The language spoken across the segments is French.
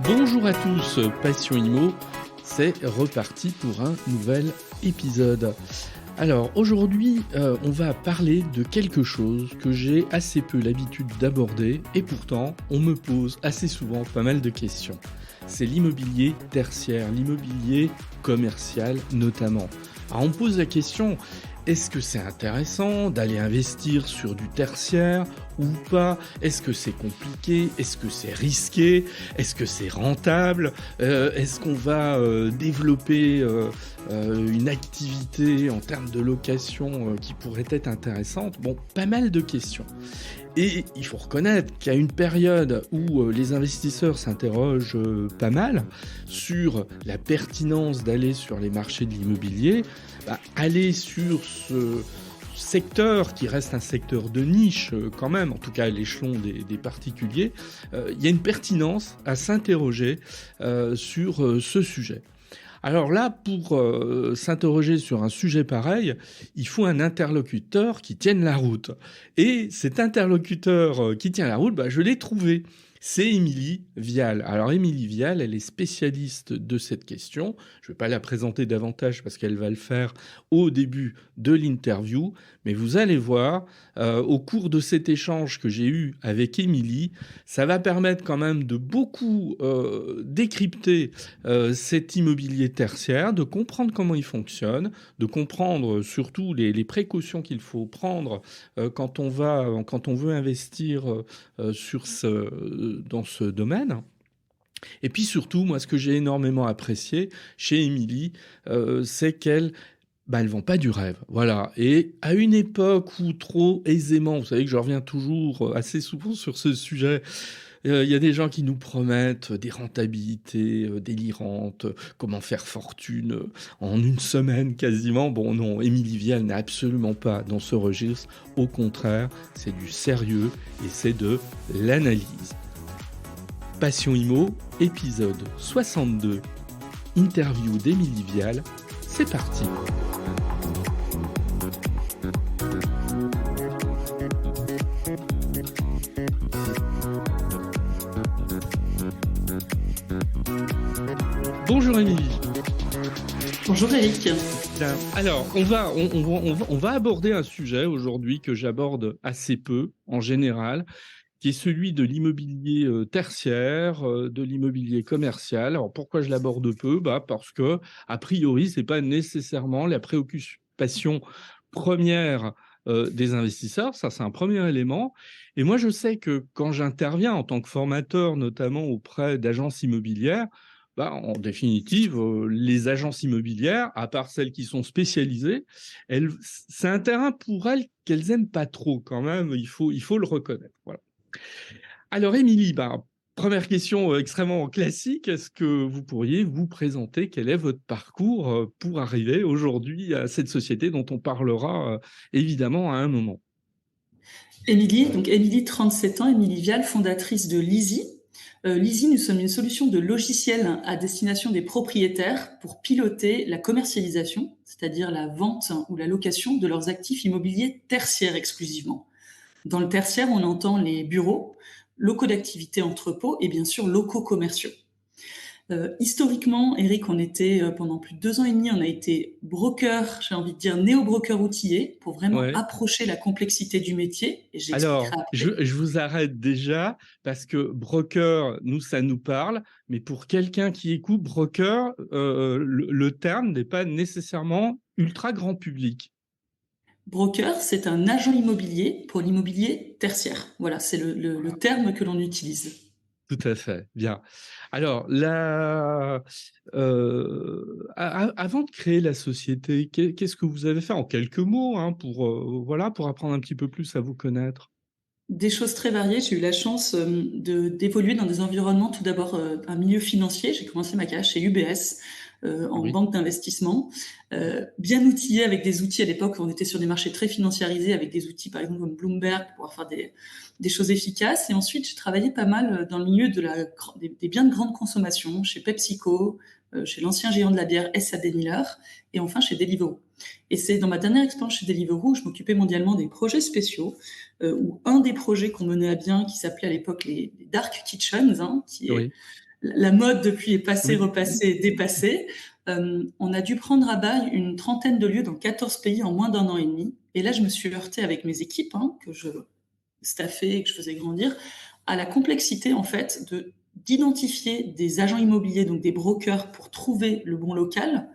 Bonjour à tous, Passion Immo, c'est reparti pour un nouvel épisode. Alors aujourd'hui, on va parler de quelque chose que j'ai assez peu l'habitude d'aborder et pourtant on me pose assez souvent pas mal de questions. C'est l'immobilier tertiaire, l'immobilier commercial notamment. Alors on me pose la question, est-ce que c'est intéressant d'aller investir sur du tertiaire ou pas? Est-ce que c'est compliqué? Est-ce que c'est risqué? Est-ce que c'est rentable? Est-ce qu'on va développer une activité en termes de location qui pourrait être intéressante? Bon, pas mal de questions. Et il faut reconnaître qu'à une période où les investisseurs s'interrogent pas mal sur la pertinence d'aller sur les marchés de l'immobilier, aller sur ce secteur qui reste un secteur de niche quand même, en tout cas à l'échelon des particuliers, il y a une pertinence à s'interroger sur ce sujet. Alors là, pour s'interroger sur un sujet pareil, il faut un interlocuteur qui tienne la route. Et cet interlocuteur qui tient la route, je l'ai trouvé. C'est Émilie Vial. Alors Émilie Vial, elle est spécialiste de cette question. Je ne vais pas la présenter davantage parce qu'elle va le faire au début de l'interview. Mais vous allez voir, au cours de cet échange que j'ai eu avec Émilie, ça va permettre quand même de beaucoup décrypter cet immobilier tertiaire, de comprendre comment il fonctionne, de comprendre surtout les précautions qu'il faut prendre quand on veut investir dans ce domaine. Et puis surtout, moi, ce que j'ai énormément apprécié chez Émilie, c'est qu'elle elle vend pas du rêve, voilà. Et à une époque où trop aisément, vous savez que je reviens toujours assez souvent sur ce sujet, il y a des gens qui nous promettent des rentabilités délirantes, comment faire fortune en une semaine quasiment. Bon non, Émilie Vial n'est absolument pas dans ce registre. Au contraire, c'est du sérieux et c'est de l'analyse. Passion Immo, épisode 62, interview d'Émilie Vial. C'est parti. Bonjour Émilie. Bonjour Eric. Alors, on va aborder un sujet aujourd'hui que j'aborde assez peu en général, qui est celui de l'immobilier tertiaire, de l'immobilier commercial. Alors pourquoi je l'aborde peu? Parce que, a priori, c'est pas nécessairement la préoccupation première des investisseurs. Ça, c'est un premier élément. Et moi, je sais que quand j'interviens en tant que formateur, notamment auprès d'agences immobilières, en définitive, les agences immobilières, à part celles qui sont spécialisées, c'est un terrain pour elles qu'elles aiment pas trop quand même. Il faut le reconnaître. Voilà. Alors, Émilie, première question extrêmement classique. Est-ce que vous pourriez vous présenter? Quel est votre parcours pour arriver aujourd'hui à cette société dont on parlera évidemment à un moment? Émilie, donc Émilie, 37 ans, Émilie Vial, fondatrice de Leasy. Leasy, nous sommes une solution de logiciel à destination des propriétaires pour piloter la commercialisation, c'est-à-dire la vente ou la location de leurs actifs immobiliers tertiaires exclusivement. Dans le tertiaire, on entend les bureaux, locaux d'activité, entrepôts et bien sûr locaux commerciaux. Historiquement, Eric, on était pendant plus de 2 ans et demi, on a été broker, j'ai envie de dire néo-broker outillé pour vraiment Ouais. approcher la complexité du métier. Et j'expliquerai Alors, après. je vous arrête déjà parce que broker, nous, ça nous parle, mais pour quelqu'un qui écoute broker, le terme n'est pas nécessairement ultra grand public. Broker, c'est un agent immobilier pour l'immobilier tertiaire. Voilà, c'est le terme que l'on utilise. Tout à fait, bien. Alors, avant de créer la société, qu'est-ce que vous avez fait en quelques mots pour apprendre un petit peu plus à vous connaître? Des choses très variées. J'ai eu la chance d'évoluer dans des environnements, tout d'abord un milieu financier. J'ai commencé ma carrière chez UBS en Oui. banque d'investissement, bien outillé avec des outils à l'époque où on était sur des marchés très financiarisés, avec des outils par exemple comme Bloomberg pour pouvoir faire des choses efficaces. Et ensuite, j'ai travaillé pas mal dans le milieu des biens de grande consommation, chez PepsiCo, chez l'ancien géant de la bière SAB Miller, et enfin chez Deliveroo. Et c'est dans ma dernière expérience chez Deliveroo où je m'occupais mondialement des projets spéciaux, où un des projets qu'on menait à bien, qui s'appelait à l'époque les Dark Kitchens, qui est Oui. la mode depuis est passée, Oui. repassée, dépassée. On a dû prendre à bail une trentaine de lieux dans 14 pays en moins d'un an et demi. Et là, je me suis heurtée avec mes équipes, que je staffais et que je faisais grandir, à la complexité, en fait, d'identifier des agents immobiliers, donc des brokers, pour trouver le bon local,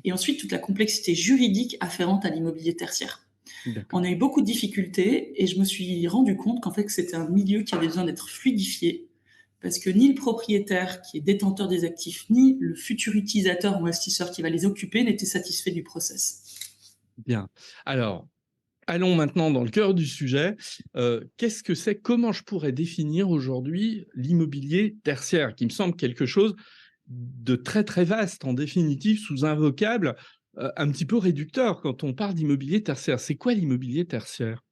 et ensuite toute la complexité juridique afférente à l'immobilier tertiaire. D'accord. On a eu beaucoup de difficultés et je me suis rendu compte qu'en fait, que c'était un milieu qui avait besoin d'être fluidifié, parce que ni le propriétaire qui est détenteur des actifs, ni le futur utilisateur ou investisseur qui va les occuper n'était satisfait du process. Bien. Alors, allons maintenant dans le cœur du sujet. Qu'est-ce que c'est? Comment je pourrais définir aujourd'hui l'immobilier tertiaire, qui me semble quelque chose de très très vaste, en définitive, sous un vocable un petit peu réducteur quand on parle d'immobilier tertiaire. C'est quoi l'immobilier tertiaire?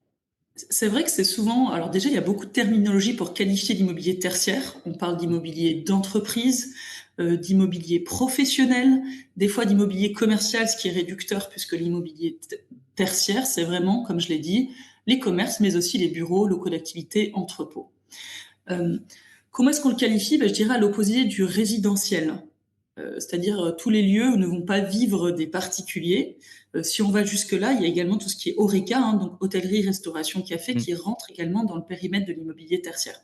C'est vrai que c'est souvent. Alors, déjà, il y a beaucoup de terminologie pour qualifier l'immobilier tertiaire. On parle d'immobilier d'entreprise, d'immobilier professionnel, des fois d'immobilier commercial, ce qui est réducteur, puisque l'immobilier tertiaire, c'est vraiment, comme je l'ai dit, les commerces, mais aussi les bureaux, locaux d'activité, entrepôts. Euh, Comment est-ce qu'on le qualifie? Je dirais à l'opposé du résidentiel. C'est-à-dire tous les lieux où ne vont pas vivre des particuliers. Si on va jusque-là, il y a également tout ce qui est HoReCa, donc hôtellerie, restauration, café, qui rentre également dans le périmètre de l'immobilier tertiaire.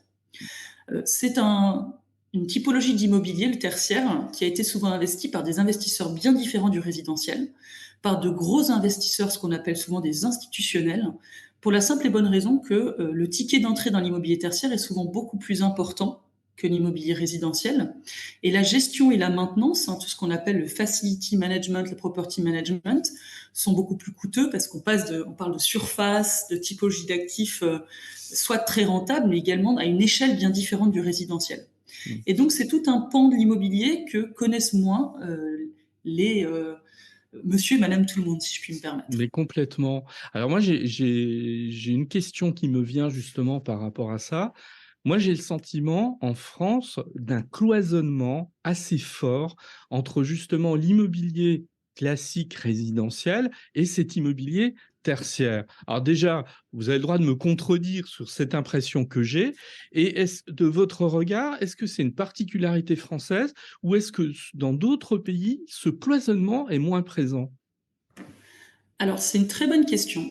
C'est une typologie d'immobilier, le tertiaire, qui a été souvent investi par des investisseurs bien différents du résidentiel, par de gros investisseurs, ce qu'on appelle souvent des institutionnels, pour la simple et bonne raison que le ticket d'entrée dans l'immobilier tertiaire est souvent beaucoup plus important que l'immobilier résidentiel. Et la gestion et la maintenance, tout ce qu'on appelle le facility management, le property management, sont beaucoup plus coûteux parce on parle de surface, de typologie d'actifs, soit très rentable, mais également à une échelle bien différente du résidentiel. Et donc, c'est tout un pan de l'immobilier que connaissent moins les monsieur et madame tout le monde, si je puis me permettre. Mais complètement. Alors moi, j'ai une question qui me vient justement par rapport à ça. Moi, j'ai le sentiment en France d'un cloisonnement assez fort entre justement l'immobilier classique résidentiel et cet immobilier tertiaire. Alors déjà, vous avez le droit de me contredire sur cette impression que j'ai. Et de votre regard, est-ce que c'est une particularité française ou est-ce que dans d'autres pays, ce cloisonnement est moins présent? Alors, c'est une très bonne question.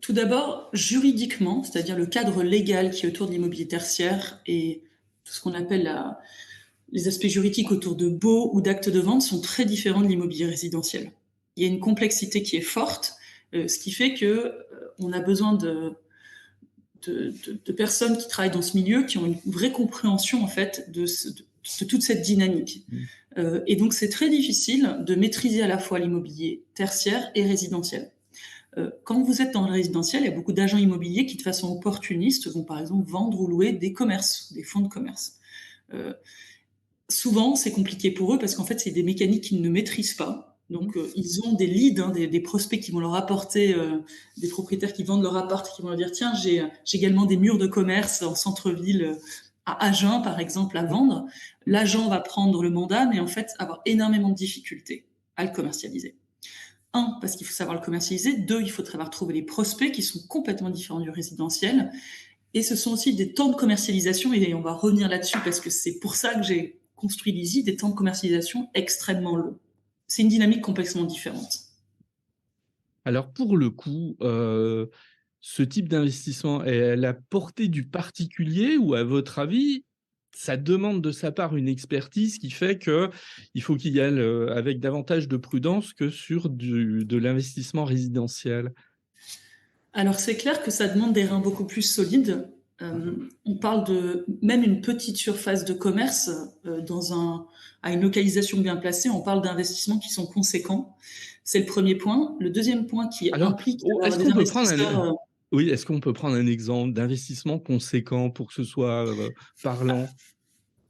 Tout d'abord, juridiquement, c'est-à-dire le cadre légal qui est autour de l'immobilier tertiaire et tout ce qu'on appelle les aspects juridiques autour de baux ou d'actes de vente sont très différents de l'immobilier résidentiel. Il y a une complexité qui est forte, ce qui fait que on a besoin de personnes qui travaillent dans ce milieu, qui ont une vraie compréhension en fait de toute cette dynamique. Et donc c'est très difficile de maîtriser à la fois l'immobilier tertiaire et résidentiel. Quand vous êtes dans le résidentiel, il y a beaucoup d'agents immobiliers qui, de façon opportuniste, vont par exemple vendre ou louer des commerces, des fonds de commerce. Souvent, c'est compliqué pour eux parce qu'en fait, c'est des mécaniques qu'ils ne maîtrisent pas. Donc, ils ont des leads, des prospects qui vont leur apporter, des propriétaires qui vendent leur appart, qui vont leur dire, tiens, j'ai également des murs de commerce en centre-ville, à Agen, par exemple, à vendre. L'agent va prendre le mandat, mais en fait, avoir énormément de difficultés à le commercialiser. Un, parce qu'il faut savoir le commercialiser. Deux, il faut savoir trouver les prospects qui sont complètement différents du résidentiel. Et ce sont aussi des temps de commercialisation, et on va revenir là-dessus parce que c'est pour ça que j'ai construit l'Easy, des temps de commercialisation extrêmement longs. C'est une dynamique complètement différente. Alors pour le coup, ce type d'investissement est à la portée du particulier ou à votre avis, ça demande de sa part une expertise qui fait qu'il faut qu'il y aille avec davantage de prudence que sur de l'investissement résidentiel? Alors c'est clair que ça demande des reins beaucoup plus solides. On parle de même une petite surface de commerce à une localisation bien placée, on parle d'investissements qui sont conséquents. C'est le premier point. Le deuxième point qui Alors, implique est-ce d'avoir des qu'on peut prendre investisseurs. oui, est-ce qu'on peut prendre un exemple d'investissement conséquent pour que ce soit parlant?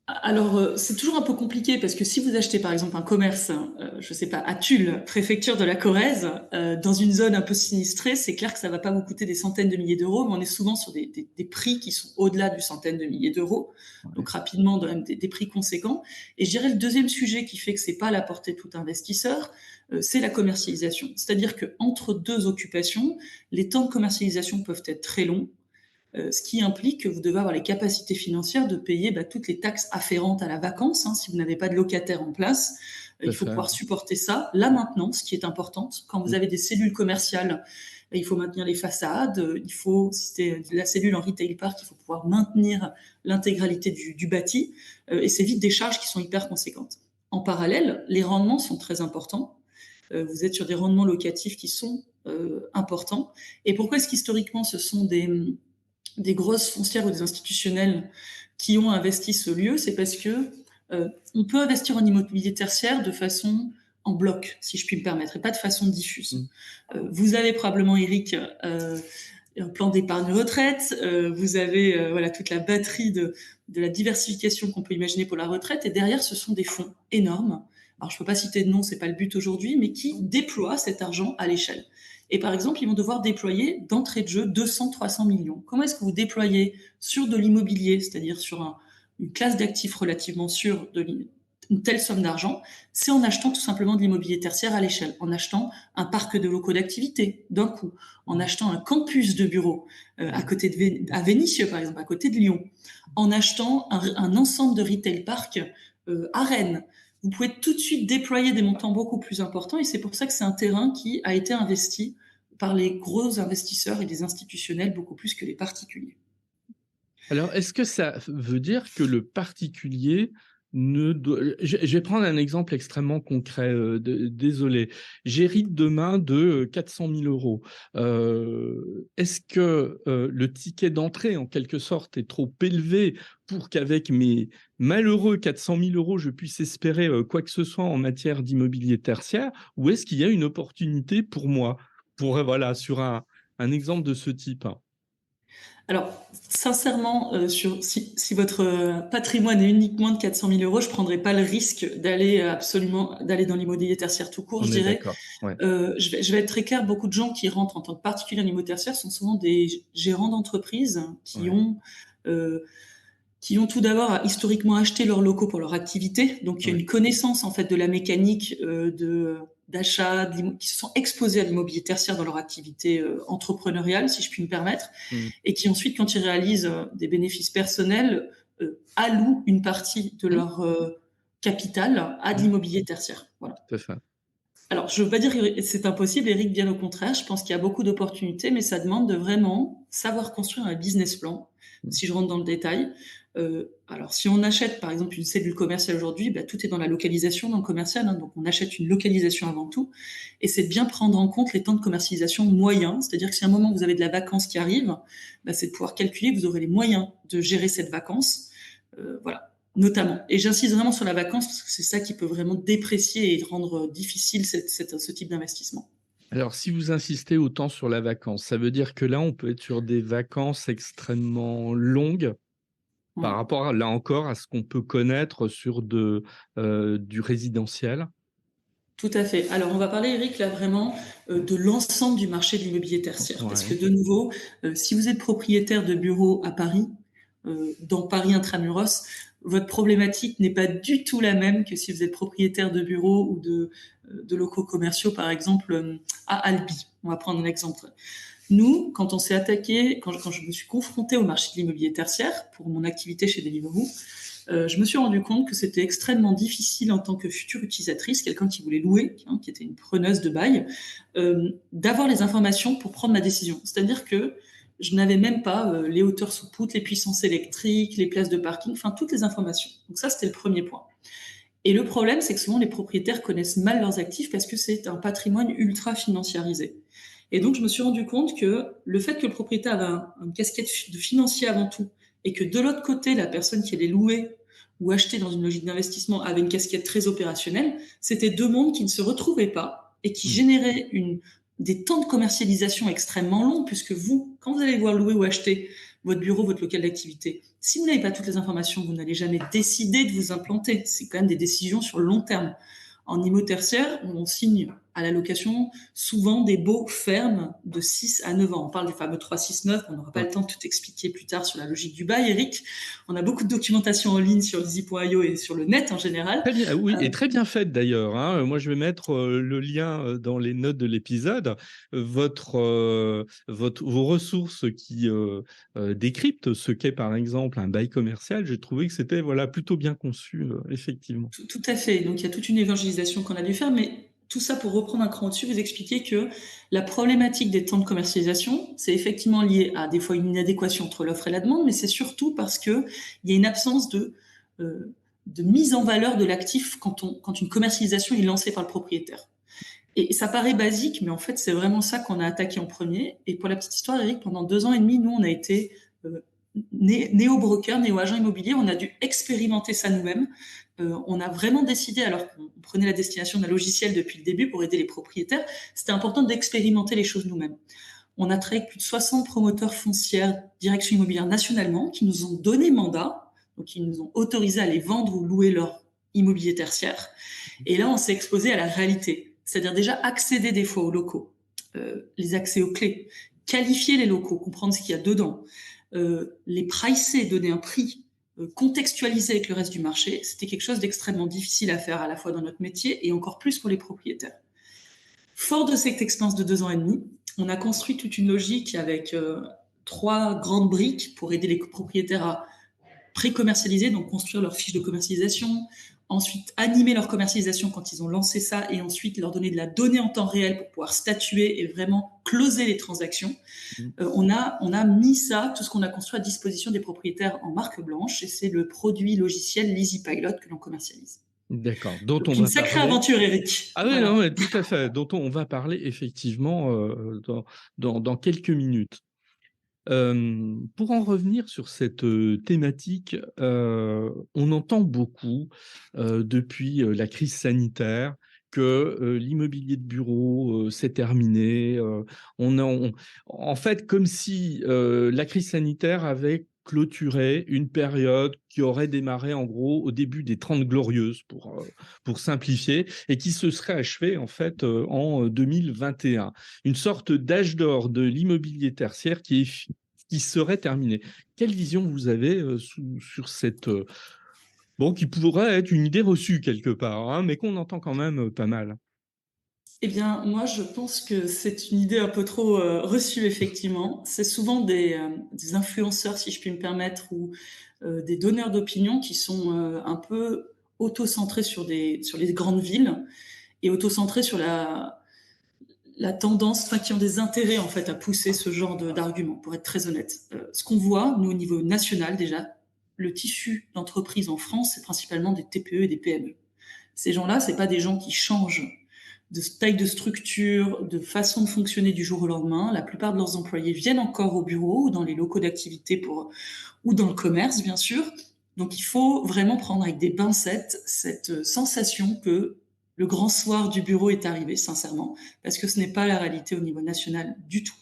Alors, c'est toujours un peu compliqué parce que si vous achetez par exemple un commerce, je sais pas, à Tulle, préfecture de la Corrèze, dans une zone un peu sinistrée, c'est clair que ça va pas vous coûter des centaines de milliers d'euros, mais on est souvent sur des prix qui sont au-delà du centaine de milliers d'euros, donc rapidement même des prix conséquents. Et je dirais le deuxième sujet qui fait que c'est pas à la portée de tout investisseur, c'est la commercialisation. C'est-à-dire que entre deux occupations, les temps de commercialisation peuvent être très longs. ce qui implique que vous devez avoir les capacités financières de payer toutes les taxes afférentes à la vacance. Si vous n'avez pas de locataire en place, il faut pouvoir supporter ça. La maintenance, qui est importante. Quand vous avez des cellules commerciales, il faut maintenir les façades. Il faut, si c'est la cellule en retail park, il faut pouvoir maintenir l'intégralité du bâti. Et c'est vite des charges qui sont hyper conséquentes. En parallèle, les rendements sont très importants. Vous êtes sur des rendements locatifs qui sont importants. Et pourquoi est-ce qu'historiquement, ce sont des grosses foncières ou des institutionnels qui ont investi ce lieu? C'est parce que on peut investir en immobilier tertiaire de façon en bloc, si je puis me permettre, et pas de façon diffuse. Vous avez probablement, Eric, un plan d'épargne retraite, vous avez toute la batterie de la diversification qu'on peut imaginer pour la retraite, et derrière, ce sont des fonds énormes. Alors, je ne peux pas citer de nom, c'est pas le but aujourd'hui, mais qui déploient cet argent à l'échelle. Et par exemple, ils vont devoir déployer d'entrée de jeu 200-300 millions. Comment est-ce que vous déployez sur de l'immobilier, c'est-à-dire sur une classe d'actifs relativement sûre une telle somme d'argent? C'est en achetant tout simplement de l'immobilier tertiaire à l'échelle, en achetant un parc de locaux d'activité d'un coup, en achetant un campus de bureaux à côté à Vénissieux, par exemple, à côté de Lyon, en achetant un ensemble de retail park à Rennes. Vous pouvez tout de suite déployer des montants beaucoup plus importants, et c'est pour ça que c'est un terrain qui a été investi par les gros investisseurs et les institutionnels beaucoup plus que les particuliers. Alors, est-ce que ça veut dire que le particulier ne doit... Je vais prendre un exemple extrêmement concret. Désolé. J'hérite demain de 400 000 euros. Est-ce que le ticket d'entrée, en quelque sorte, est trop élevé pour qu'avec mes malheureux 400 000 euros, je puisse espérer quoi que ce soit en matière d'immobilier tertiaire? Ou est-ce qu'il y a une opportunité pour moi, sur un exemple de ce type? Alors, sincèrement, si votre patrimoine est uniquement de 400 000 euros, je ne prendrais pas le risque d'aller dans l'immobilier tertiaire tout court. On Je est dirais, d'accord. Ouais. je vais être très clair, beaucoup de gens qui rentrent en tant que particulier en immobilier tertiaire sont souvent des gérants d'entreprises qui ont tout d'abord historiquement acheté leurs locaux pour leur activité. Donc, il y a une connaissance en fait de la mécanique d'achat, qui se sont exposés à l'immobilier tertiaire dans leur activité entrepreneuriale, si je puis me permettre, et qui ensuite, quand ils réalisent des bénéfices personnels, allouent une partie de leur capital à de l'immobilier tertiaire. Voilà. Tout à fait. Alors, je ne veux pas dire que c'est impossible, Eric, bien au contraire. Je pense qu'il y a beaucoup d'opportunités, mais ça demande de vraiment savoir construire un business plan, si je rentre dans le détail. Alors, si on achète, par exemple, une cellule commerciale aujourd'hui, tout est dans la localisation, dans le commercial. Donc, on achète une localisation avant tout. Et c'est de bien prendre en compte les temps de commercialisation moyens. C'est-à-dire que si à un moment, vous avez de la vacance qui arrive, c'est de pouvoir calculer, vous aurez les moyens de gérer cette vacance. Voilà. Notamment. Et j'insiste vraiment sur la vacance parce que c'est ça qui peut vraiment déprécier et rendre difficile ce type d'investissement. Alors, si vous insistez autant sur la vacance, ça veut dire que là, on peut être sur des vacances extrêmement longues par rapport, là encore, à ce qu'on peut connaître sur du résidentiel. Tout à fait. Alors, on va parler, Eric, là, vraiment de l'ensemble du marché de l'immobilier tertiaire. Parce que, de nouveau, si vous êtes propriétaire de bureaux à Paris, dans Paris intramuros, votre problématique n'est pas du tout la même que si vous êtes propriétaire de bureaux ou de locaux commerciaux, par exemple, à Albi. On va prendre un exemple. Nous, quand on s'est attaqué, quand je me suis confrontée au marché de l'immobilier tertiaire pour mon activité chez Deliveroo, je me suis rendu compte que c'était extrêmement difficile en tant que future utilisatrice, quelqu'un qui voulait louer, qui était une preneuse de bail, d'avoir les informations pour prendre ma décision. C'est-à-dire que je n'avais même pas les hauteurs sous poutres, les puissances électriques, les places de parking, enfin toutes les informations. Donc ça, c'était le premier point. Et le problème, c'est que souvent les propriétaires connaissent mal leurs actifs parce que c'est un patrimoine ultra financiarisé. Et donc, je me suis rendu compte que le fait que le propriétaire avait une casquette de financier avant tout, et que de l'autre côté, la personne qui allait louer ou acheter dans une logique d'investissement avait une casquette très opérationnelle, c'était deux mondes qui ne se retrouvaient pas et qui généraient des temps de commercialisation extrêmement longs, puisque vous, quand vous allez voir louer ou acheter votre bureau, votre local d'activité, si vous n'avez pas toutes les informations, vous n'allez jamais décider de vous implanter. C'est quand même des décisions sur le long terme. En immo tertiaire, on signe à la location souvent des baux fermes de 6 à 9 ans. On parle du fameux 3-6-9, on n'aura pas Ouais. le temps de tout expliquer plus tard sur la logique du bail, Eric. On a beaucoup de documentation en ligne sur Lizzy.io et sur le net en général. Très bien, oui, et très bien faite d'ailleurs, hein. Moi, je vais mettre le lien dans les notes de l'épisode. Vos ressources qui décryptent ce qu'est par exemple un bail commercial, j'ai trouvé que c'était voilà, plutôt bien conçu, effectivement. Tout à fait. Donc il y a toute une évangélisation qu'on a dû faire, mais tout ça pour reprendre un cran au-dessus, vous expliquer que la problématique des temps de commercialisation, c'est effectivement lié à des fois une inadéquation entre l'offre et la demande, mais c'est surtout parce que il y a une absence de mise en valeur de l'actif quand une commercialisation est lancée par le propriétaire. Et ça paraît basique, mais en fait, c'est vraiment ça qu'on a attaqué en premier. Et pour la petite histoire, Eric, pendant 2 ans et demi, nous, on a été néo-broker, néo-agent immobilier. On a dû expérimenter ça nous-mêmes. On a vraiment décidé, alors qu'on prenait la destination d'un logiciel depuis le début pour aider les propriétaires, c'était important d'expérimenter les choses nous-mêmes. On a travaillé avec plus de 60 promoteurs foncières, direction immobilière nationalement, qui nous ont donné mandat, donc ils nous ont autorisé à les vendre ou louer leur immobilier tertiaire. Et là, on s'est exposé à la réalité, c'est-à-dire déjà accéder des fois aux locaux, les accès aux clés, qualifier les locaux, comprendre ce qu'il y a dedans, les pricer, donner un prix, contextualiser avec le reste du marché. C'était quelque chose d'extrêmement difficile à faire à la fois dans notre métier et encore plus pour les propriétaires. Fort de cette expérience de 2 ans et demi, on a construit toute une logique avec 3 grandes briques pour aider les propriétaires à pré-commercialiser, donc construire leur fiche de commercialisation, ensuite animer leur commercialisation quand ils ont lancé ça, et ensuite leur donner de la donnée en temps réel pour pouvoir statuer et vraiment closer les transactions. On a mis ça, tout ce qu'on a construit à disposition des propriétaires en marque blanche, et c'est le produit logiciel Lizzy Pilot que l'on commercialise. D'accord, dont Donc on une va sacrée parler. aventure, Eric. Ah oui, Voilà. non, mais tout à fait, dont on va parler effectivement dans quelques minutes. Pour en revenir sur cette thématique, on entend beaucoup depuis la crise sanitaire que l'immobilier de bureau c'est terminé. En fait, comme si la crise sanitaire avait clôturé une période qui aurait démarré en gros au début des 30 Glorieuses, pour simplifier, et qui se serait achevée en fait en 2021. Une sorte d'âge d'or de l'immobilier tertiaire qui serait terminé. Quelle vision vous avez sur cette... bon, qui pourrait être une idée reçue quelque part, hein, mais qu'on entend quand même pas mal. Eh bien, moi, je pense que c'est une idée un peu trop reçue, effectivement. C'est souvent des influenceurs, si je puis me permettre, ou des donneurs d'opinion qui sont un peu auto-centrés sur les grandes villes et auto-centrés sur la tendance, enfin, qui ont des intérêts, en fait, à pousser ce genre d'arguments, pour être très honnête. Ce qu'on voit, nous, au niveau national, déjà, le tissu d'entreprise en France, c'est principalement des TPE et des PME. Ces gens-là, c'est pas des gens qui changent de taille de structure, de façon de fonctionner du jour au lendemain. La plupart de leurs employés viennent encore au bureau ou dans les locaux d'activité ou dans le commerce, bien sûr. Donc, il faut vraiment prendre avec des pincettes cette sensation que le grand soir du bureau est arrivé, sincèrement, parce que ce n'est pas la réalité au niveau national du tout.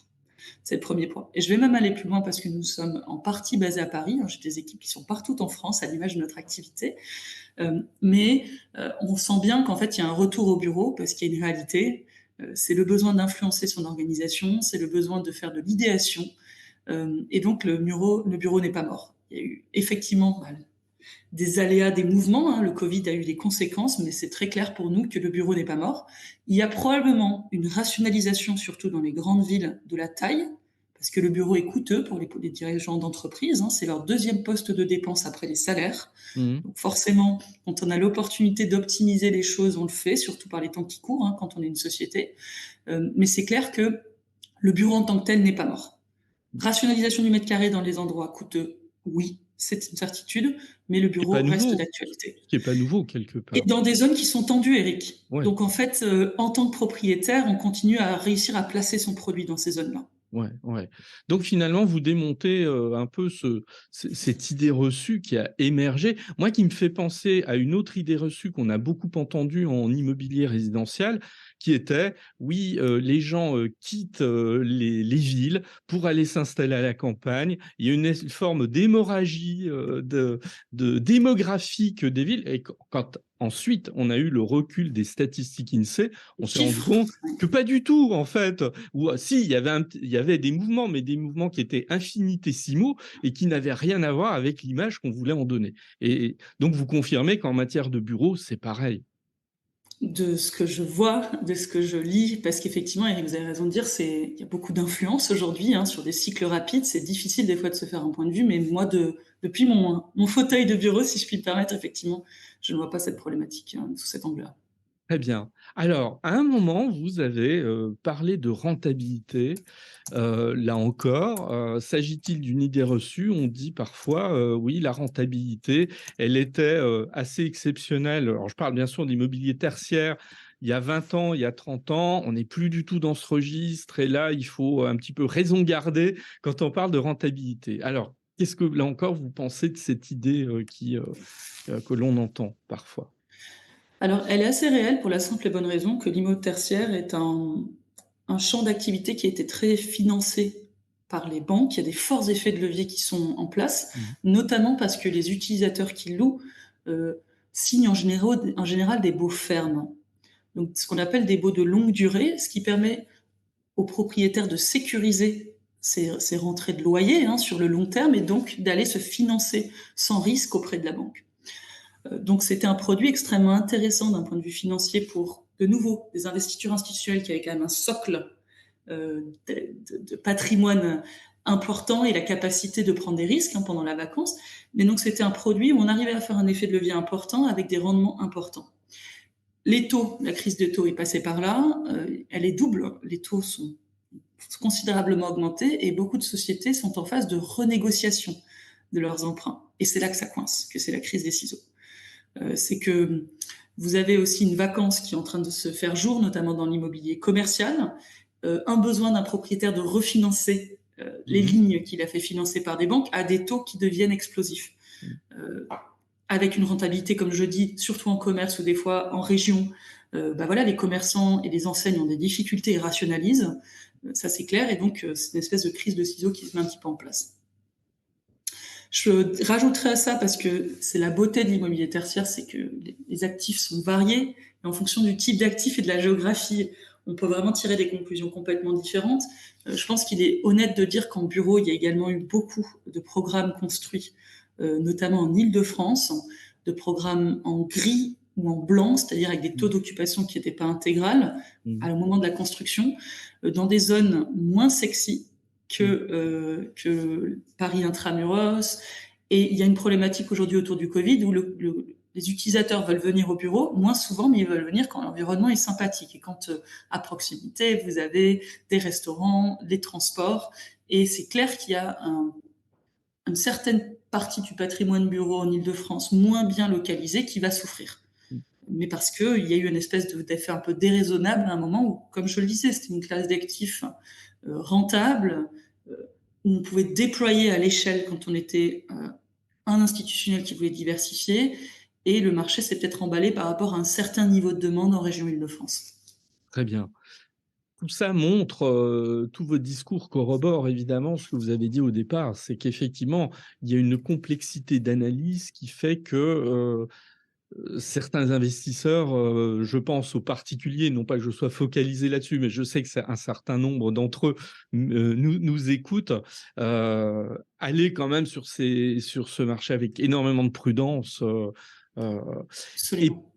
C'est le premier point. Et je vais même aller plus loin parce que nous sommes en partie basés à Paris. J'ai des équipes qui sont partout en France à l'image de notre activité. Mais on sent bien qu'en fait, il y a un retour au bureau parce qu'il y a une réalité. C'est le besoin d'influencer son organisation, c'est le besoin de faire de l'idéation. Et donc, le bureau n'est pas mort. Il y a eu effectivement des aléas, des mouvements. Hein. Le Covid a eu des conséquences, mais c'est très clair pour nous que le bureau n'est pas mort. Il y a probablement une rationalisation, surtout dans les grandes villes, de la taille, parce que le bureau est coûteux pour les dirigeants d'entreprise. Hein. C'est leur deuxième poste de dépense après les salaires. Donc forcément, quand on a l'opportunité d'optimiser les choses, on le fait, surtout par les temps qui courent, hein, quand on est une société. Mais c'est clair que le bureau en tant que tel n'est pas mort. Rationalisation du mètre carré dans les endroits coûteux, oui, c'est une certitude, mais le bureau reste d'actualité. Ce qui n'est pas nouveau, quelque part. Et dans des zones qui sont tendues, Eric. Ouais. Donc, en fait, en tant que propriétaire, on continue à réussir à placer son produit dans ces zones-là. Ouais. Donc, finalement, vous démontez un peu cette idée reçue qui a émergé. Moi, qui me fait penser à une autre idée reçue qu'on a beaucoup entendue en immobilier résidentiel, qui était, oui, les gens quittent les villes pour aller s'installer à la campagne. Il y a une forme d'hémorragie démographique des villes. Et quand ensuite, on a eu le recul des statistiques INSEE, on s'est rendu Chiffres. compte que pas du tout, en fait. Ou si, il y avait des mouvements, mais des mouvements qui étaient infinitésimaux et qui n'avaient rien à voir avec l'image qu'on voulait en donner. Et donc, vous confirmez qu'en matière de bureau, c'est pareil. De ce que je vois, de ce que je lis, parce qu'effectivement, Eric, vous avez raison de dire, il y a beaucoup d'influence aujourd'hui sur des cycles rapides. C'est difficile des fois de se faire un point de vue, mais moi, depuis mon fauteuil de bureau, si je puis me permettre, effectivement, je ne vois pas cette problématique sous cet angle-là. Très bien. Alors, à un moment, vous avez parlé de rentabilité. Là encore, s'agit-il d'une idée reçue? On dit parfois, oui, la rentabilité, elle était assez exceptionnelle. Alors, je parle bien sûr d'immobilier tertiaire. Il y a 20 ans, il y a 30 ans, on n'est plus du tout dans ce registre. Et là, il faut un petit peu raison garder quand on parle de rentabilité. Alors, qu'est-ce que, là encore, vous pensez de cette idée que l'on entend parfois? Alors, elle est assez réelle pour la simple et bonne raison que l'immobilier tertiaire est un champ d'activité qui a été très financé par les banques. Il y a des forts effets de levier qui sont en place, Mhm. notamment parce que les utilisateurs qui louent euh, signent en général des baux fermes. Donc, ce qu'on appelle des baux de longue durée, ce qui permet aux propriétaires de sécuriser ces rentrées de loyer sur le long terme et donc d'aller se financer sans risque auprès de la banque. Donc c'était un produit extrêmement intéressant d'un point de vue financier pour, de nouveau, des investitures institutionnelles qui avaient quand même un socle de patrimoine important et la capacité de prendre des risques pendant la vacance. Mais donc c'était un produit où on arrivait à faire un effet de levier important avec des rendements importants. Les taux, la crise de taux est passée par là, elle est double. Les taux sont considérablement augmentés et beaucoup de sociétés sont en phase de renégociation de leurs emprunts. Et c'est là que ça coince, que c'est la crise des ciseaux. C'est que vous avez aussi une vacance qui est en train de se faire jour, notamment dans l'immobilier commercial, un besoin d'un propriétaire de refinancer les Mhm. lignes qu'il a fait financer par des banques à des taux qui deviennent explosifs. Euh, avec une rentabilité, comme je dis, surtout en commerce ou des fois en région, voilà, les commerçants et les enseignes ont des difficultés et rationalisent, ça c'est clair, et donc c'est une espèce de crise de ciseaux qui se met un petit peu en place. Je rajouterai à ça, parce que c'est la beauté de l'immobilier tertiaire, c'est que les actifs sont variés, et en fonction du type d'actif et de la géographie, on peut vraiment tirer des conclusions complètement différentes. Je pense qu'il est honnête de dire qu'en bureau, il y a également eu beaucoup de programmes construits, notamment en Île-de-France, de programmes en gris ou en blanc, c'est-à-dire avec des taux d'occupation qui n'étaient pas intégrales Mhm. au moment de la construction, dans des zones moins sexy, Mhm. que Paris intramuros. Et il y a une problématique aujourd'hui autour du Covid où les utilisateurs veulent venir au bureau moins souvent, mais ils veulent venir quand l'environnement est sympathique et quand à proximité, vous avez des restaurants, des transports. Et c'est clair qu'il y a une certaine partie du patrimoine bureau en Ile-de-France moins bien localisé qui va souffrir. Mais parce qu'il y a eu une espèce d'effet un peu déraisonnable à un moment où, comme je le disais, c'était une classe d'actifs rentable, euh, où on pouvait déployer à l'échelle quand on était un institutionnel qui voulait diversifier, et le marché s'est peut-être emballé par rapport à un certain niveau de demande en région Île-de-France. Très bien. Tout ça montre, tous vos discours corroborent évidemment ce que vous avez dit au départ, c'est qu'effectivement, il y a une complexité d'analyse qui fait que certains investisseurs, je pense aux particuliers, non pas que je sois focalisé là-dessus, mais je sais que c'est un certain nombre d'entre eux nous écoutent, aller quand même sur ce marché avec énormément de prudence. Euh, et Absolument.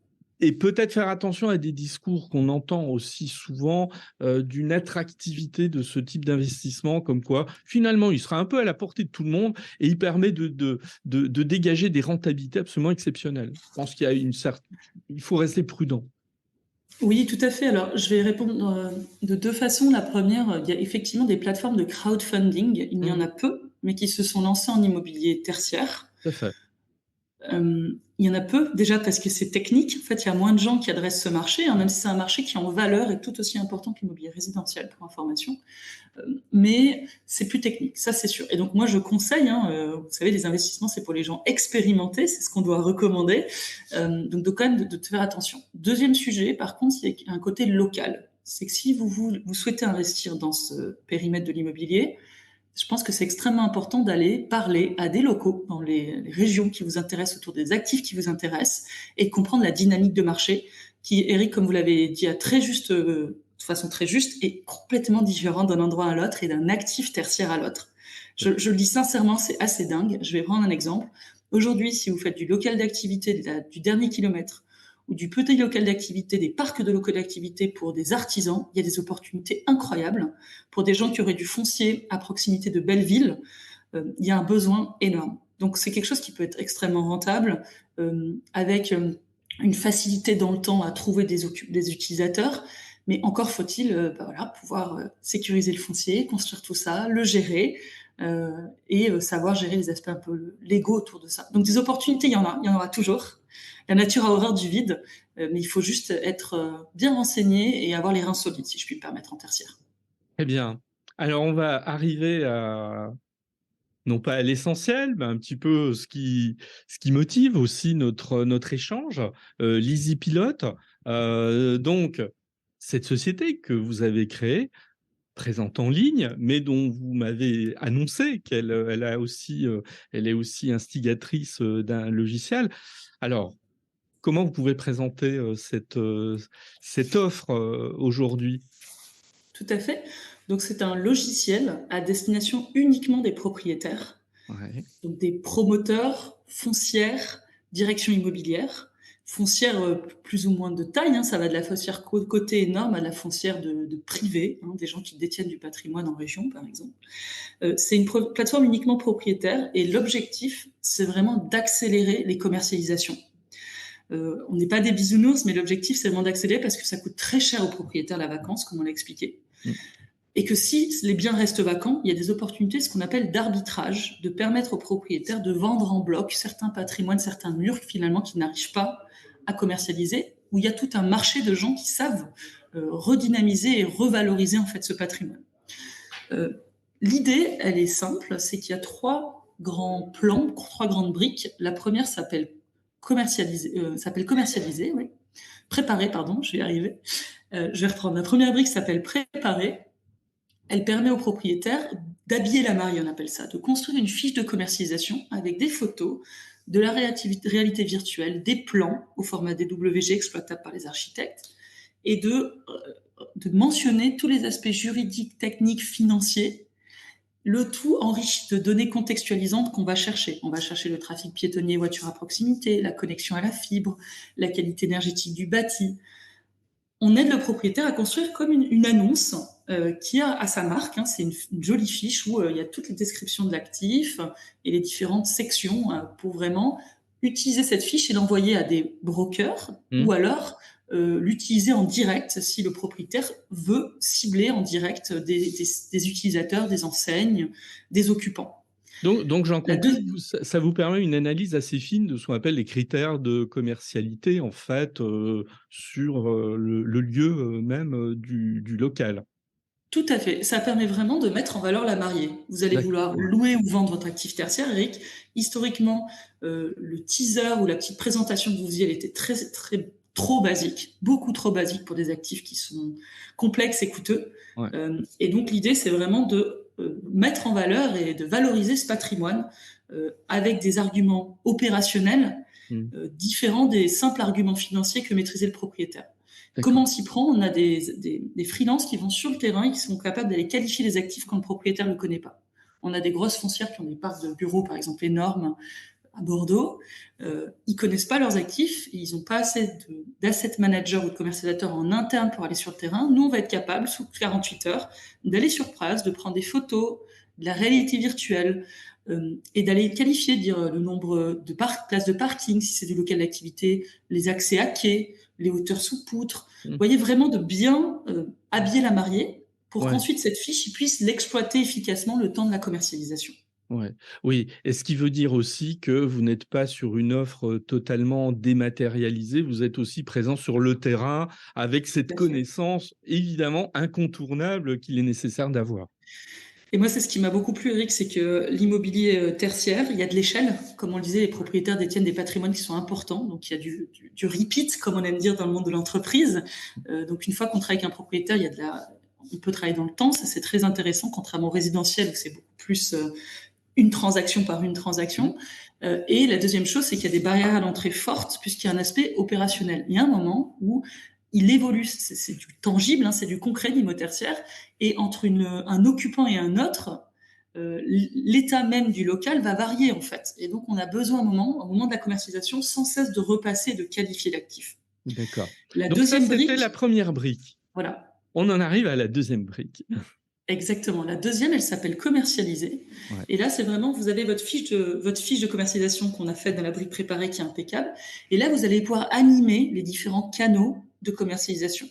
Et peut-être faire attention à des discours qu'on entend aussi souvent d'une attractivité de ce type d'investissement, comme quoi finalement il sera un peu à la portée de tout le monde et il permet de dégager des rentabilités absolument exceptionnelles. Je pense qu'il y a il faut rester prudent. Oui, tout à fait. Alors, je vais répondre de deux façons. La première, il y a effectivement des plateformes de crowdfunding. Il y en a peu, mais qui se sont lancées en immobilier tertiaire. Tout à fait. Il y en a peu, déjà parce que c'est technique. En fait, il y a moins de gens qui adressent ce marché, même si c'est un marché qui en valeur est tout aussi important que l'immobilier résidentiel, pour information. Mais c'est plus technique, ça c'est sûr. Et donc moi je conseille, vous savez, les investissements c'est pour les gens expérimentés, c'est ce qu'on doit recommander. Donc de quand même de faire attention. Deuxième sujet, par contre, il y a un côté local. C'est que si vous souhaitez investir dans ce périmètre de l'immobilier, Je pense que c'est extrêmement important d'aller parler à des locaux dans les régions qui vous intéressent, autour des actifs qui vous intéressent, et de comprendre la dynamique de marché qui, Eric, comme vous l'avez dit de façon très juste, est complètement différente d'un endroit à l'autre et d'un actif tertiaire à l'autre. Je le dis sincèrement, c'est assez dingue. Je vais prendre un exemple. Aujourd'hui, si vous faites du local d'activité, du dernier kilomètre, ou du petit local d'activité, des parcs de locaux d'activité pour des artisans, il y a des opportunités incroyables. Pour des gens qui auraient du foncier à proximité de belles villes, il y a un besoin énorme. Donc c'est quelque chose qui peut être extrêmement rentable, avec une facilité dans le temps à trouver des utilisateurs, mais encore faut-il pouvoir sécuriser le foncier, construire tout ça, le gérer, et savoir gérer les aspects un peu légaux autour de ça. Donc des opportunités, il y en aura toujours. La nature a horreur du vide, mais il faut juste être bien renseigné et avoir les reins solides, si je puis me permettre, en tertiaire. Très bien. Alors, on va arriver à, non pas à l'essentiel, mais un petit peu ce qui motive aussi notre échange. l'Easy Pilote, donc, cette société que vous avez créée, présente en ligne, mais dont vous m'avez annoncé elle est aussi instigatrice d'un logiciel. Alors, comment vous pouvez présenter cette offre aujourd'hui? Tout à fait. Donc c'est un logiciel à destination uniquement des propriétaires, Ouais, donc des promoteurs, foncières, directions immobilières, foncières plus ou moins de taille, hein, ça va de la foncière côté énorme à la foncière de privé, hein, des gens qui détiennent du patrimoine en région par exemple. C'est une plateforme uniquement propriétaire et l'objectif, c'est vraiment d'accélérer les commercialisations. On n'est pas des bisounours, mais l'objectif, c'est vraiment d'accélérer parce que ça coûte très cher aux propriétaires la vacance, comme on l'a expliqué. mm, Et que si les biens restent vacants, il y a des opportunités, ce qu'on appelle d'arbitrage, de permettre aux propriétaires de vendre en bloc certains patrimoines, certains murs, finalement, qui n'arrivent pas à commercialiser, où il y a tout un marché de gens qui savent redynamiser et revaloriser en fait ce patrimoine. L'idée, elle est simple, c'est qu'il y a trois grands plans, trois grandes briques. La première s'appelle commercialiser, oui. Préparer, pardon, je vais y arriver. Je vais reprendre. La première brique s'appelle préparer. Elle permet aux propriétaires d'habiller la mariée, on appelle ça, de construire une fiche de commercialisation avec des photos, de la réalité virtuelle, des plans au format DWG exploitable par les architectes, et de mentionner tous les aspects juridiques, techniques, financiers, le tout enrichi de données contextualisantes qu'on va chercher. On va chercher le trafic piétonnier, voiture à proximité, la connexion à la fibre, la qualité énergétique du bâti. On aide le propriétaire à construire comme une annonce qui a à sa marque. Hein. C'est une jolie fiche où il y a toutes les descriptions de l'actif et les différentes sections pour vraiment utiliser cette fiche et l'envoyer à des brokers ou mm. alors l'utiliser en direct si le propriétaire veut cibler en direct des utilisateurs, des enseignes, des occupants. Donc j'en La conclus, deux... ça vous permet une analyse assez fine de ce qu'on appelle les critères de commercialité, en fait, sur le lieu même du local. Tout à fait. Ça permet vraiment de mettre en valeur la mariée. Vous allez vouloir D'accord. louer ou vendre votre actif tertiaire, Eric. Historiquement, le teaser ou la petite présentation que vous faisiez, elle était trop basique, beaucoup trop basique pour des actifs qui sont complexes et coûteux. Ouais, Et donc l'idée, c'est vraiment de mettre en valeur et de valoriser ce patrimoine avec des arguments opérationnels mm. différents des simples arguments financiers que maîtrisait le propriétaire. D'accord. Comment on s'y prend? On a des freelances qui vont sur le terrain et qui sont capables d'aller qualifier les actifs quand le propriétaire ne le connaît pas. On a des grosses foncières qui ont des parcs de bureaux, par exemple, énormes à Bordeaux. Ils connaissent pas leurs actifs, et ils n'ont pas assez d'asset managers ou de commercialisateurs en interne pour aller sur le terrain. Nous, on va être capable, sous 48 heures, d'aller sur place, de prendre des photos, de la réalité virtuelle, et d'aller qualifier, dire le nombre de places de parking, si c'est du local d'activité, les accès à quai, les hauteurs sous poutre. Vous Mm. voyez, vraiment de bien habiller la mariée pour Ouais. qu'ensuite cette fiche puisse l'exploiter efficacement le temps de la commercialisation. Ouais. Oui, et ce qui veut dire aussi que vous n'êtes pas sur une offre totalement dématérialisée, vous êtes aussi présent sur le terrain avec cette Tout à fait. connaissance évidemment incontournable qu'il est nécessaire d'avoir. Et moi, c'est ce qui m'a beaucoup plu, Eric, c'est que l'immobilier tertiaire, il y a de l'échelle. Comme on le disait, les propriétaires détiennent des patrimoines qui sont importants. Donc, il y a du repeat, comme on aime dire dans le monde de l'entreprise. Donc, une fois qu'on travaille avec un propriétaire, il y a on peut travailler dans le temps, ça c'est très intéressant, contrairement au résidentiel où c'est beaucoup plus une transaction par une transaction. Et la deuxième chose, c'est qu'il y a des barrières à l'entrée fortes puisqu'il y a un aspect opérationnel. Il y a un moment où il évolue, c'est du tangible, hein, c'est du concret, l'immo-tertiaire, et entre un occupant et un autre, l'état même du local va varier en fait. Et donc on a besoin au moment de la commercialisation, sans cesse de repasser et de qualifier l'actif. D'accord. La Donc ça, deuxième c'était brique, la première brique. voilà. On en arrive à la deuxième brique. Exactement. La deuxième, elle s'appelle commercialiser. Ouais. Et là, c'est vraiment, vous avez votre fiche de commercialisation qu'on a faite dans la brique préparée qui est impeccable. Et là, vous allez pouvoir animer les différents canaux de commercialisation.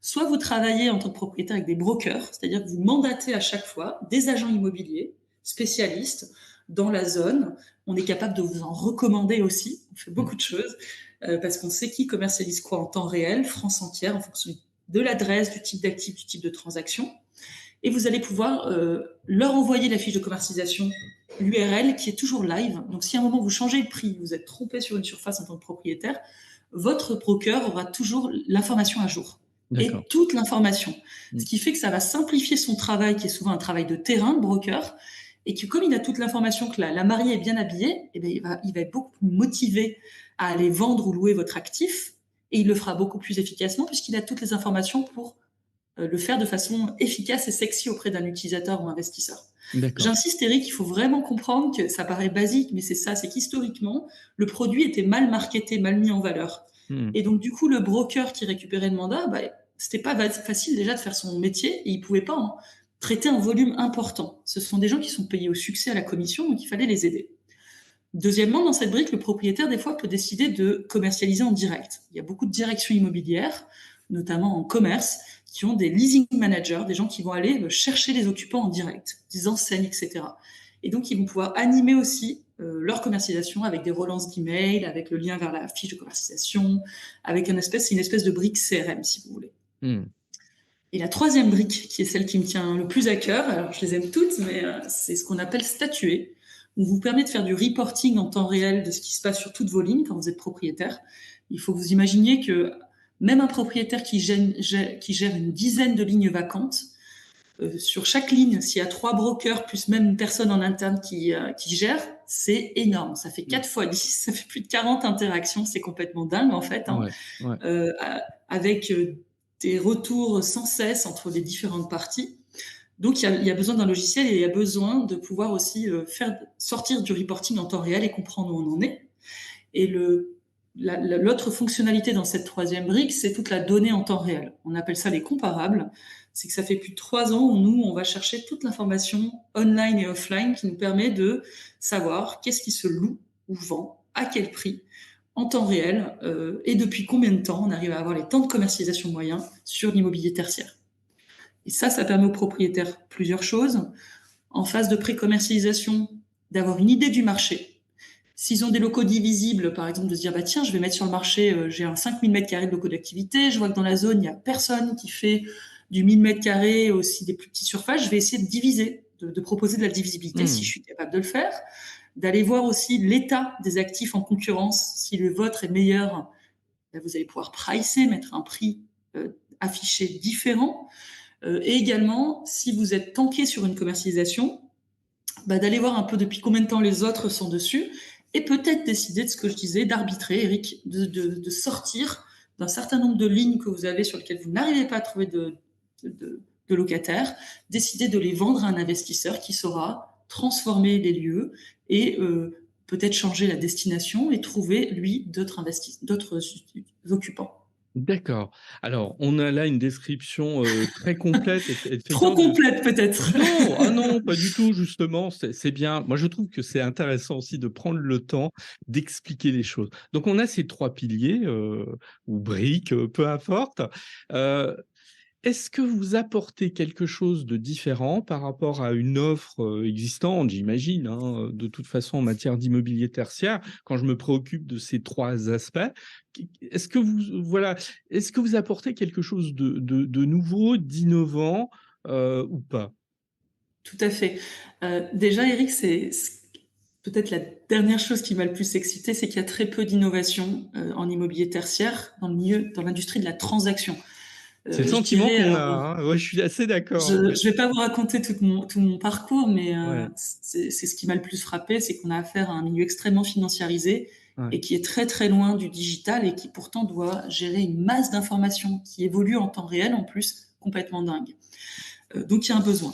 Soit vous travaillez en tant que propriétaire avec des brokers, c'est-à-dire que vous mandatez à chaque fois des agents immobiliers spécialistes dans la zone. On est capable de vous en recommander aussi. On fait beaucoup de choses parce qu'on sait qui commercialise quoi en temps réel, France entière, en fonction de l'adresse, du type d'actif, du type de transaction. Et vous allez pouvoir leur envoyer la fiche de commercialisation, l'URL qui est toujours live. Donc si à un moment vous changez le prix, vous êtes trompé sur une surface en tant que propriétaire, votre broker aura toujours l'information à jour. D'accord. Et toute l'information. Ce qui fait que ça va simplifier son travail, qui est souvent un travail de terrain, de broker, et que comme il a toute l'information que la mariée est bien habillée, eh bien, il va être beaucoup plus motivé à aller vendre ou louer votre actif, et il le fera beaucoup plus efficacement puisqu'il a toutes les informations pour le faire de façon efficace et sexy auprès d'un utilisateur ou investisseur. J'insiste, Eric, il faut vraiment comprendre que ça paraît basique, mais c'est ça, c'est qu'historiquement, le produit était mal marketé, mal mis en valeur. Et donc, du coup, le broker qui récupérait le mandat, c'était pas facile déjà de faire son métier et il pouvait pas traiter un volume important. Ce sont des gens qui sont payés au succès à la commission, donc il fallait les aider. Deuxièmement, dans cette brique, le propriétaire, des fois, peut décider de commercialiser en direct. Il y a beaucoup de directions immobilières, notamment en commerce, qui ont des leasing managers, des gens qui vont aller chercher les occupants en direct, des enseignes, etc. Et donc, ils vont pouvoir animer aussi leur commercialisation avec des relances d'email, avec le lien vers la fiche de commercialisation, avec c'est une espèce de brique CRM, si vous voulez. Et la troisième brique, qui est celle qui me tient le plus à cœur, alors je les aime toutes, mais c'est ce qu'on appelle statuer. On vous permet de faire du reporting en temps réel de ce qui se passe sur toutes vos lignes quand vous êtes propriétaire. Il faut que vous imaginiez que même un propriétaire qui gère une dizaine de lignes vacantes, sur chaque ligne, s'il y a 3 brokers plus même une personne en interne qui gère, c'est énorme. Ça fait 4 fois 10, ça fait plus de 40 interactions. C'est complètement dingue en fait. Avec des retours sans cesse entre les différentes parties. Donc, il y a besoin d'un logiciel et il y a besoin de pouvoir aussi faire sortir du reporting en temps réel et comprendre où on en est. Et l'autre fonctionnalité dans cette troisième brique, c'est toute la donnée en temps réel. On appelle ça les comparables. C'est que ça fait plus de 3 ans où nous, on va chercher toute l'information online et offline qui nous permet de savoir qu'est-ce qui se loue ou vend, à quel prix, en temps réel, et depuis combien de temps on arrive à avoir les temps de commercialisation moyens sur l'immobilier tertiaire. Et ça permet aux propriétaires plusieurs choses. En phase de pré-commercialisation, d'avoir une idée du marché. S'ils ont des locaux divisibles, par exemple, de se dire, tiens, je vais mettre sur le marché, j'ai un 5000 m² de locaux d'activité, je vois que dans la zone, il n'y a personne qui fait du 1000 m², aussi des plus petites surfaces, je vais essayer de diviser, de proposer de la divisibilité si je suis capable de le faire. D'aller voir aussi l'état des actifs en concurrence. Si le vôtre est meilleur, vous allez pouvoir pricer, mettre un prix affiché différent. Et également, si vous êtes tanké sur une commercialisation, d'aller voir un peu depuis combien de temps les autres sont dessus et peut-être décider de ce que je disais, d'arbitrer, Eric, de sortir d'un certain nombre de lignes que vous avez sur lesquelles vous n'arrivez pas à trouver de locataires, décider de les vendre à un investisseur qui saura transformer les lieux et peut-être changer la destination et trouver, lui, d'autres occupants. D'accord. Alors, on a là une description très complète. Trop complète peut-être. Non, pas du tout, justement, c'est bien. Moi, je trouve que c'est intéressant aussi de prendre le temps d'expliquer les choses. Donc, on a ces 3 piliers, ou briques, peu importe. Est-ce que vous apportez quelque chose de différent par rapport à une offre existante, j'imagine, hein, de toute façon en matière d'immobilier tertiaire, quand je me préoccupe de ces 3 aspects? Est-ce que vous apportez quelque chose de nouveau, d'innovant ou pas? Tout à fait. Déjà, Eric, c'est peut-être la dernière chose qui m'a le plus excité, c'est qu'il y a très peu d'innovation en immobilier tertiaire dans l'industrie de la transaction. C'est le Je sentiment dirais, qu'on a, hein. Ouais, je suis assez d'accord, je en fait. ne vais pas vous raconter tout mon parcours, mais Ouais, c'est ce qui m'a le plus frappé, c'est qu'on a affaire à un milieu extrêmement financiarisé ouais. et qui est très très loin du digital et qui pourtant doit gérer une masse d'informations qui évolue en temps réel en plus, complètement dingue. Donc il y a un besoin.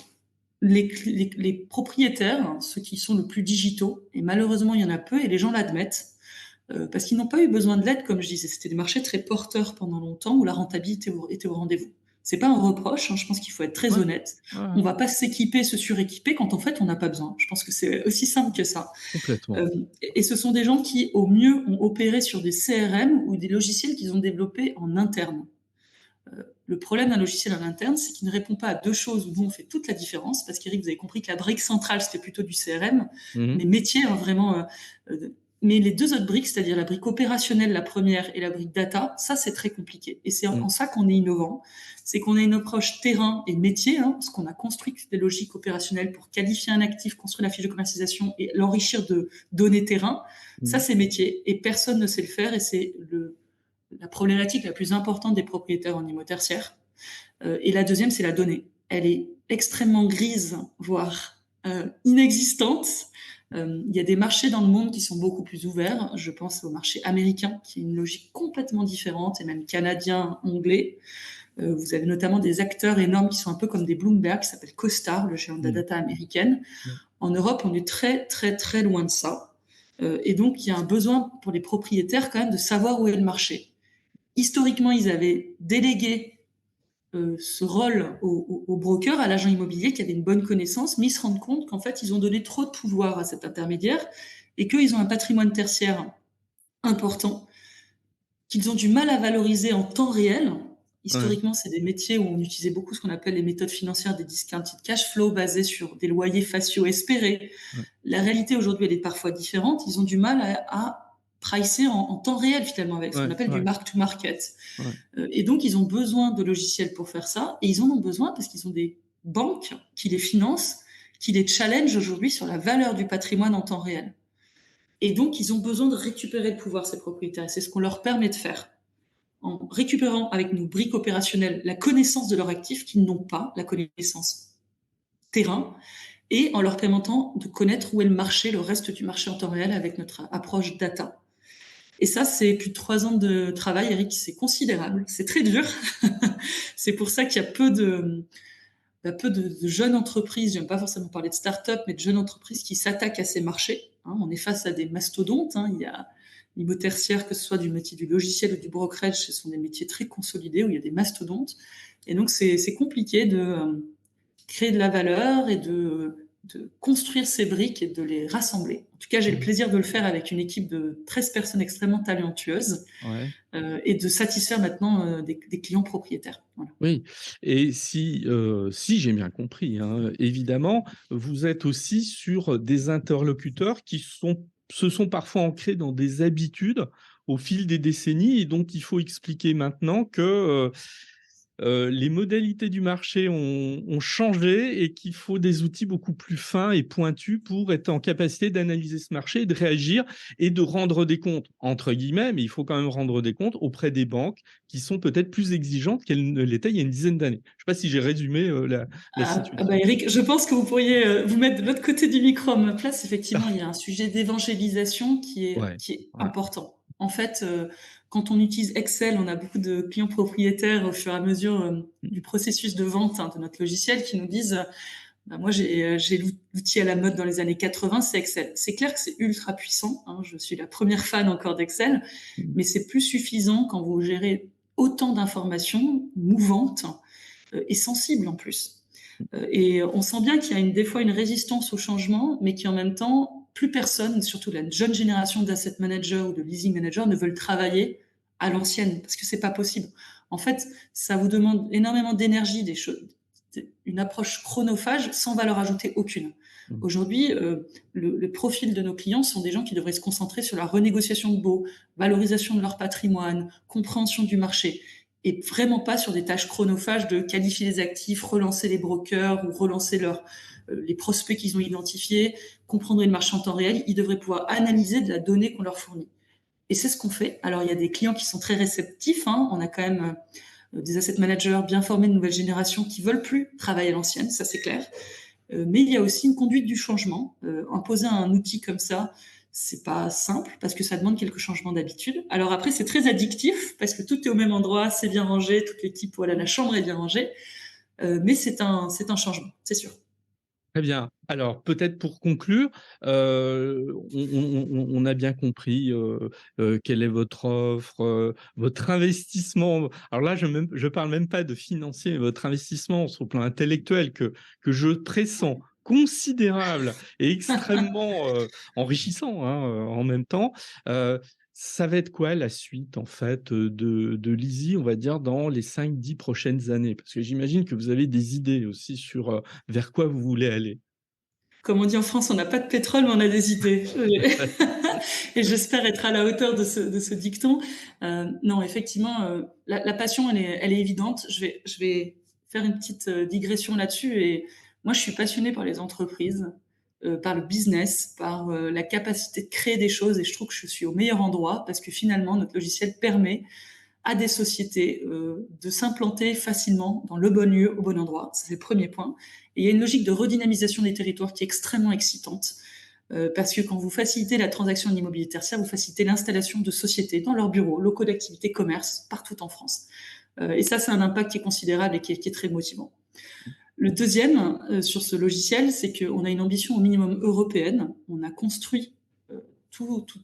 Les propriétaires, ceux qui sont le plus digitaux, et malheureusement il y en a peu et les gens l'admettent, parce qu'ils n'ont pas eu besoin de l'aide, comme je disais. C'était des marchés très porteurs pendant longtemps où la rentabilité était au rendez-vous. C'est pas un reproche, hein, je pense qu'il faut être très Ouais, honnête. ouais, ouais, On va pas s'équiper, se suréquiper quand en fait on n'a pas besoin. Je pense que c'est aussi simple que ça. complètement. Et ce sont des gens qui, au mieux, ont opéré sur des CRM ou des logiciels qu'ils ont développés en interne. Le problème d'un logiciel en interne, c'est qu'il ne répond pas à deux choses où nous on fait toute la différence, parce qu'Eric, vous avez compris que la brique centrale, c'était plutôt du CRM, Mhm. mais métier, hein, vraiment. Mais les deux autres briques, c'est-à-dire la brique opérationnelle, la première, et la brique data, ça c'est très compliqué. Et c'est en Mhm. ça qu'on est innovant, c'est qu'on a une approche terrain et métier, hein, parce qu'on a construit des logiques opérationnelles pour qualifier un actif, construire la fiche de commercialisation et l'enrichir de données terrain. Ça Mhm. c'est métier, et personne ne sait le faire, et c'est la problématique la plus importante des propriétaires en immo tertiaire. Et la deuxième, c'est la donnée. Elle est extrêmement grise, voire inexistante. Il y a des marchés dans le monde qui sont beaucoup plus ouverts. Je pense au marché américain, qui a une logique complètement différente, et même canadien, anglais. Vous avez notamment des acteurs énormes qui sont un peu comme des Bloomberg, qui s'appellent CoStar, le géant de la Mhm. data américaine. Mhm. En Europe, on est très, très, très loin de ça. Et donc, il y a un besoin pour les propriétaires quand même de savoir où est le marché. Historiquement, ils avaient délégué ce rôle au broker, à l'agent immobilier qui avait une bonne connaissance, mais ils se rendent compte qu'en fait, ils ont donné trop de pouvoir à cet intermédiaire et qu'ils ont un patrimoine tertiaire important, qu'ils ont du mal à valoriser en temps réel. Ouais, Historiquement, c'est des métiers où on utilisait beaucoup ce qu'on appelle les méthodes financières des discounted cash flow basées sur des loyers faciaux espérés. ouais, La réalité aujourd'hui, elle est parfois différente. Ils ont du mal à pricer en temps réel finalement avec ce qu'on ouais, appelle du ouais, mark to market. ouais. Et donc, ils ont besoin de logiciels pour faire ça. Et ils en ont besoin parce qu'ils ont des banques qui les financent, qui les challengent aujourd'hui sur la valeur du patrimoine en temps réel. Et donc, ils ont besoin de récupérer le pouvoir, ces propriétaires. Et c'est ce qu'on leur permet de faire. En récupérant avec nos briques opérationnelles la connaissance de leurs actifs qu'ils n'ont pas, la connaissance terrain, et en leur permettant de connaître où est le marché, le reste du marché en temps réel avec notre approche data. Et ça, c'est plus de 3 ans de travail, Eric, c'est considérable, c'est très dur. C'est pour ça qu'il y a peu de jeunes entreprises, j'aime pas forcément parler de start-up, mais de jeunes entreprises qui s'attaquent à ces marchés. Hein, on est face à des mastodontes. Hein, il y a l'immo tertiaire, que ce soit du métier du logiciel ou du brokerage, ce sont des métiers très consolidés où il y a des mastodontes. Et donc, c'est compliqué de créer de la valeur et de construire ces briques et de les rassembler. En tout cas, j'ai le Mhm. plaisir de le faire avec une équipe de 13 personnes extrêmement talentueuses Ouais. et de satisfaire maintenant des clients propriétaires. Voilà. Oui, et si j'ai bien compris, hein, évidemment, vous êtes aussi sur des interlocuteurs qui se sont parfois ancrés dans des habitudes au fil des décennies et donc il faut expliquer maintenant que, les modalités du marché ont changé et qu'il faut des outils beaucoup plus fins et pointus pour être en capacité d'analyser ce marché et de réagir et de rendre des comptes, entre guillemets, mais il faut quand même rendre des comptes auprès des banques qui sont peut-être plus exigeantes qu'elles ne l'étaient il y a une dizaine d'années. Je ne sais pas si j'ai résumé la Bah situation. Eric, je pense que vous pourriez vous mettre de l'autre côté du micro à ma place. Effectivement, il y a un sujet d'évangélisation Ouais, qui est ouais. important. En fait, quand on utilise Excel, on a beaucoup de clients propriétaires au fur et à mesure du processus de vente hein, de notre logiciel qui nous disent bah, moi, j'ai l'outil à la mode dans les années 80, c'est Excel. C'est clair que c'est ultra puissant. Hein, je suis la première fan encore d'Excel, mais c'est plus suffisant quand vous gérez autant d'informations mouvantes et sensibles en plus. Et on sent bien qu'il y a des fois une résistance au changement, mais qui en même temps, plus personne, surtout la jeune génération d'asset managers ou de leasing managers, ne veulent travailler à l'ancienne parce que c'est pas possible. En fait, ça vous demande énormément d'énergie, des choses, une approche chronophage sans valeur ajoutée aucune. Mhm. Aujourd'hui, le profil de nos clients sont des gens qui devraient se concentrer sur la renégociation de baux, valorisation de leur patrimoine, compréhension du marché, et vraiment pas sur des tâches chronophages de qualifier les actifs, relancer les brokers ou relancer les prospects qu'ils ont identifiés, comprendre le marché en temps réel. Ils devraient pouvoir analyser de la donnée qu'on leur fournit. Et c'est ce qu'on fait. Alors, il y a des clients qui sont très réceptifs. Hein. On a quand même des asset managers bien formés de nouvelle génération qui veulent plus travailler à l'ancienne, ça c'est clair. Mais il y a aussi une conduite du changement. Imposer un outil comme ça, c'est pas simple parce que ça demande quelques changements d'habitude. Alors après, c'est très addictif parce que tout est au même endroit, c'est bien rangé, toute l'équipe, voilà, la chambre est bien rangée. Mais c'est un changement, c'est sûr. Très bien. Alors, peut-être pour conclure, on a bien compris quelle est votre offre, votre investissement. Alors là, je parle même pas de financier, mais votre investissement sur le plan intellectuel que je pressens considérable et extrêmement enrichissant hein, en même temps. Ça va être quoi la suite en fait de Lizzie, on va dire, dans les 5-10 prochaines années? Parce que j'imagine que vous avez des idées aussi sur vers quoi vous voulez aller. Comme on dit en France, on n'a pas de pétrole, mais on a des idées. Et j'espère être à la hauteur de ce dicton. Non, effectivement, la passion, elle est évidente. Je vais faire une petite digression là-dessus. Et moi, je suis passionnée par les entreprises, par le business, par la capacité de créer des choses. Et je trouve que je suis au meilleur endroit parce que finalement, notre logiciel permet à des sociétés de s'implanter facilement dans le bon lieu, au bon endroit. C'est le premier point. Et il y a une logique de redynamisation des territoires qui est extrêmement excitante. Parce que quand vous facilitez la transaction de l'immobilier tertiaire, vous facilitez l'installation de sociétés dans leurs bureaux, locaux d'activité, commerce, partout en France. Et ça, c'est un impact qui est considérable et qui est très motivant. Le deuxième, sur ce logiciel, c'est qu'on a une ambition au minimum européenne. On a construit toute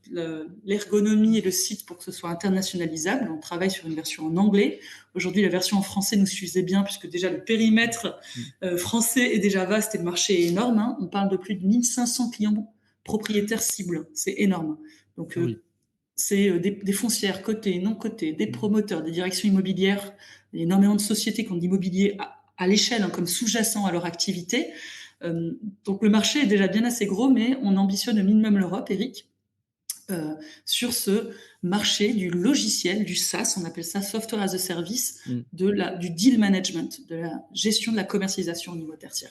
l'ergonomie et le site pour que ce soit internationalisable. On travaille sur une version en anglais. Aujourd'hui, la version en français nous suffisait bien puisque déjà le périmètre français est déjà vaste et le marché est énorme. Hein. On parle de plus de 1500 clients propriétaires cibles. C'est énorme. Donc, oui. C'est des foncières cotées, non cotées, des promoteurs, des directions immobilières. Il y a énormément de sociétés qui ont de l'immobilier à l'échelle, hein, comme sous-jacent à leur activité. Donc, le marché est déjà bien assez gros, mais on ambitionne au minimum l'Europe, Eric. Sur ce marché du logiciel, du SaaS, on appelle ça Software as a Service, du deal management, de la gestion de la commercialisation au niveau tertiaire.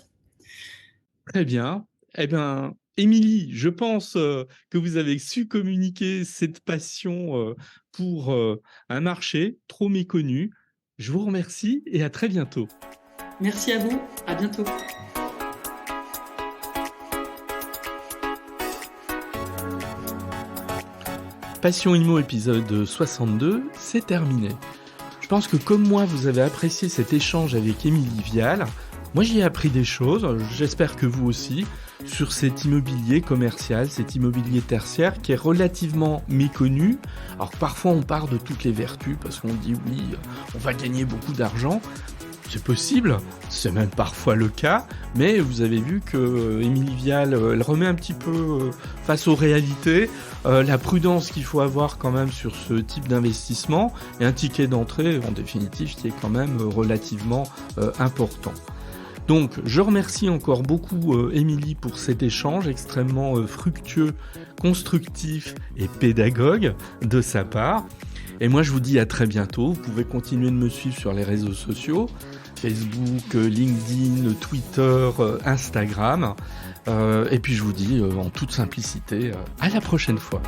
Très bien. Eh bien, Émilie, je pense que vous avez su communiquer cette passion pour un marché trop méconnu. Je vous remercie et à très bientôt. Merci à vous, à bientôt. Passion Immo épisode 62, c'est terminé. Je pense que comme moi, vous avez apprécié cet échange avec Émilie Vial. Moi, j'y ai appris des choses, j'espère que vous aussi, sur cet immobilier commercial, cet immobilier tertiaire qui est relativement méconnu. Alors parfois, on part de toutes les vertus parce qu'on dit oui, on va gagner beaucoup d'argent. C'est possible, c'est même parfois le cas, mais vous avez vu que Émilie Vial, elle remet un petit peu face aux réalités, la prudence qu'il faut avoir quand même sur ce type d'investissement et un ticket d'entrée en définitive qui est quand même relativement important. Donc je remercie encore beaucoup Émilie pour cet échange extrêmement fructueux, constructif et pédagogue de sa part. Et moi je vous dis à très bientôt, vous pouvez continuer de me suivre sur les réseaux sociaux, Facebook, LinkedIn, Twitter, Instagram. Et puis je vous dis en toute simplicité, à la prochaine fois.